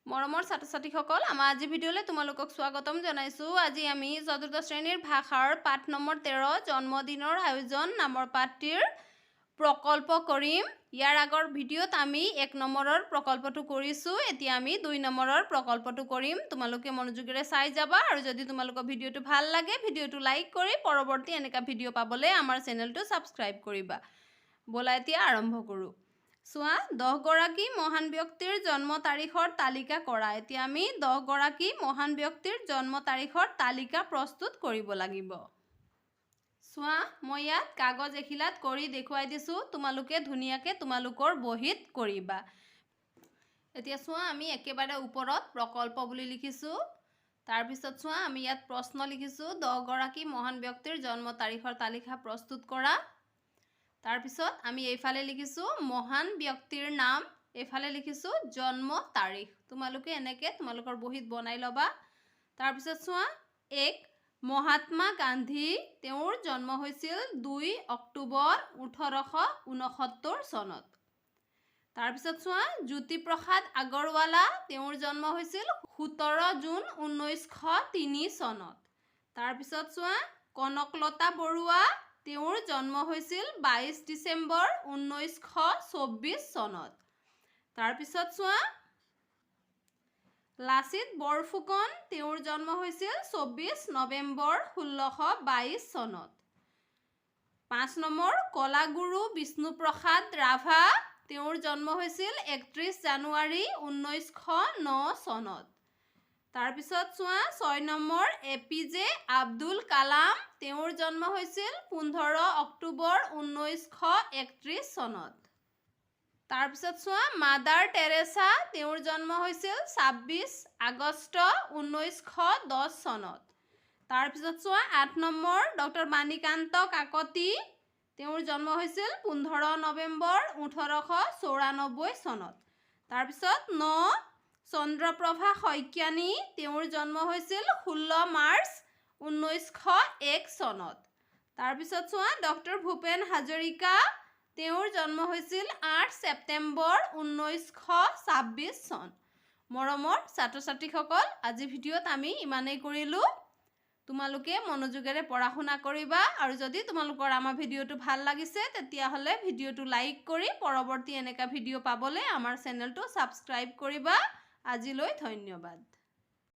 মৰমৰ ছাত্ৰ-ছাত্ৰীসকল, আমাৰ আজি ভিডিঅ'লৈ তোমালোকক স্বাগতম জনাইছোঁ। আজি আমি চতুৰ্থ শ্ৰেণীৰ ভাষাৰ পাঠ নম্বৰ 13 জন্মদিনৰ আয়োজন নামৰ পাঠটিৰ প্ৰকল্প কৰিম। ইয়াৰ আগৰ ভিডিঅ'ত আমি 1 নম্বৰৰ প্ৰকল্পটো কৰিছোঁ। এতিয়া আমি 2 নম্বৰৰ প্ৰকল্পটো কৰিম। তোমালোকে মনোযোগেৰে চাই যাবা আৰু যদি তোমালোকৰ ভিডিঅ'টো ভাল লাগে ভিডিঅ'টো লাইক কৰি পৰৱৰ্তী এনেকা ভিডিঅ' পাবলৈ আমাৰ চেনেলটো ছাবস্ক্ৰাইব কৰিবা। ব'লা এতিয়া আৰম্ভ কৰোঁ। চোৱা, 10 গৰাকী মহান ব্যক্তিৰ জন্ম তাৰিখৰ তালিকা কৰা। এতিয়া আমি 10 গৰাকী মহান ব্যক্তিৰ জন্ম তাৰিখৰ তালিকা প্ৰস্তুত কৰিব লাগিব। চোৱা, মই ইয়াত কাগজ এখিলাত কৰি দেখুৱাই দিছোঁ। তোমালোকে ধুনীয়াকৈ তোমালোকৰ বহীত কৰিবা। এতিয়া চোৱা, আমি একেবাৰে ওপৰত প্ৰকল্প বুলি লিখিছোঁ। তাৰপিছত চোৱা, আমি ইয়াত প্ৰশ্ন লিখিছোঁ, 10 গৰাকী মহান ব্যক্তিৰ জন্ম তাৰিখৰ তালিকা প্ৰস্তুত কৰা। তাৰপিছত আমি এইফালে লিখিছোঁ মহান ব্যক্তিৰ নাম, এইফালে লিখিছোঁ জন্ম তাৰিখ। তোমালোকে এনেকৈ তোমালোকৰ বহীত বনাই ল'বা। তাৰপিছত চোৱা, 1 মহাত্মা গান্ধী, তেওঁৰ জন্ম হৈছিল 2 অক্টোবৰ 1869 চনত। তাৰপিছত চোৱা, জ্যোতিপ্ৰসাদ আগৰৱালা, তেওঁৰ জন্ম হৈছিল 17 জুন 1903 চনত। তাৰপিছত চোৱা, কনকলতা বৰুৱা, তেওঁৰ জন্ম হৈছিল 22 ডিচেম্বৰ 1924 চনত। তাৰপিছত চোৱা, লাচিত বৰফুকন, তেওঁৰ জন্ম হৈছিল 24 নৱেম্বৰ 1622 চনত। 5 নম্বৰ, কলাগুৰু বিষ্ণুপ্ৰসাদ ৰাভা, তেওঁৰ জন্ম হৈছিল 31 জানুৱাৰী 1909 চনত। তাৰপিছত চোৱা, 6 নম্বৰ, APJ আব্দুল কালাম, তেওঁৰ জন্ম হৈছিল 15 অক্টোবৰ 1931 চনত। তাৰপিছত চোৱা, মাদাৰ টেৰেছা, তেওঁৰ জন্ম হৈছিল 26 আগষ্ট 1910 চনত। তাৰপিছত চোৱা, 8 নম্বৰ, ডক্টৰ বাণীকান্ত কাকতি, তেওঁৰ জন্ম হৈছিল 15 নৱেম্বৰ 1894 চনত। তাৰপিছত 9 চন্দ্ৰপ্ৰভা শইকীয়ানী, তেওঁৰ জন্ম হৈছিল 16 মাৰ্চ 1901 চনত। তাৰপিছত চোৱা, ডক্টৰ ভূপেন হাজৰিকা, তেওঁৰ জন্ম হৈছিল 8 ছেপ্টেম্বৰ 1926 চন। মৰমৰ ছাত্ৰ-ছাত্ৰীসকল, আজি ভিডিঅ'ত আমি ইমানেই কৰিলোঁ। তোমালোকে মনোযোগেৰে পঢ়া শুনা কৰিবা আৰু যদি তোমালোকৰ আমাৰ ভিডিঅ'টো ভাল লাগিছে তেতিয়াহ'লে ভিডিঅ'টো লাইক কৰি পৰৱৰ্তী এনেকা ভিডিঅ' পাবলৈ আমাৰ চেনেলটো ছাবস্ক্ৰাইব কৰিবা। আজিলৈ ধন্যবাদ।